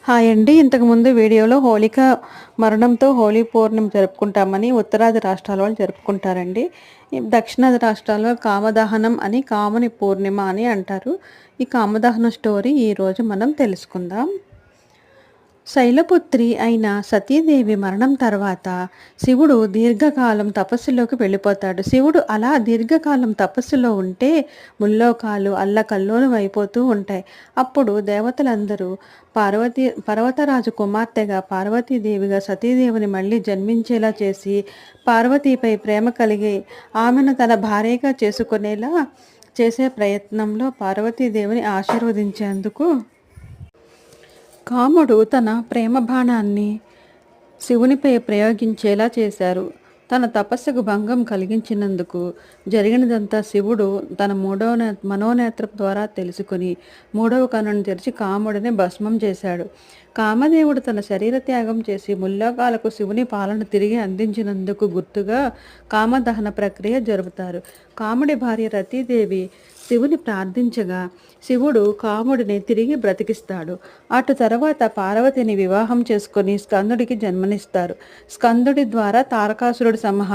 Hi అండి. ఇంతకుముందు వీడియోలో హోలిక మరణంతో హోలీ పౌర్ణమి జరుపుకుంటామని ఉత్తరాది రాష్ట్రాల వాళ్ళు జరుపుకుంటారండి. ఈ దక్షిణాది రాష్ట్రాల్లో కామదహనం అని కాముని పూర్ణిమ అని అంటారు. ఈ కామదహనం స్టోరీ ఈరోజు మనం తెలుసుకుందాం. శైలపుత్రి అయిన సతీదేవి మరణం తర్వాత శివుడు దీర్ఘకాలం తపస్సులోకి వెళ్ళిపోతాడు. శివుడు అలా దీర్ఘకాలం తపస్సులో ఉంటే ముల్లోకాలు అల్లకల్లోలం అయిపోతూ ఉంటాయి. అప్పుడు దేవతలందరూ పర్వతరాజు కుమార్తెగా పార్వతీదేవిగా సతీదేవిని మళ్ళీ జన్మించేలా చేసి పార్వతీపై ప్రేమ కలిగి ఆమెను తన భార్యగా చేసుకునేలా చేసే ప్రయత్నంలో పార్వతీదేవిని ఆశీర్వదించేందుకు కాముడు తన ప్రేమ బాణాన్ని శివునిపై ప్రయోగించేలా చేశారు. తన తపస్సుకు భంగం కలిగించినందుకు జరిగినదంతా శివుడు తన మనోనేత్రం ద్వారా తెలుసుకుని మూడవ కన్నును తెరిచి కాముడిని భస్మం చేశాడు. కామదేవుడు తన శరీర త్యాగం చేసి ముల్లోకాలకు శివుని పాలన తిరిగి అందించినందుకు గుర్తుగా కామదహన ప్రక్రియ జరుపుతారు. కాముడి భార్య రతీదేవి శివుని ప్రార్థించగా శివుడు కాముడిని తిరిగి బ్రతికిస్తాడు. అటు తర్వాత పార్వతిని వివాహం చేసుకొని స్కందుడికి జన్మనిస్తారు. స్కందుడి ద్వారా తారకాసురుడి సంహారం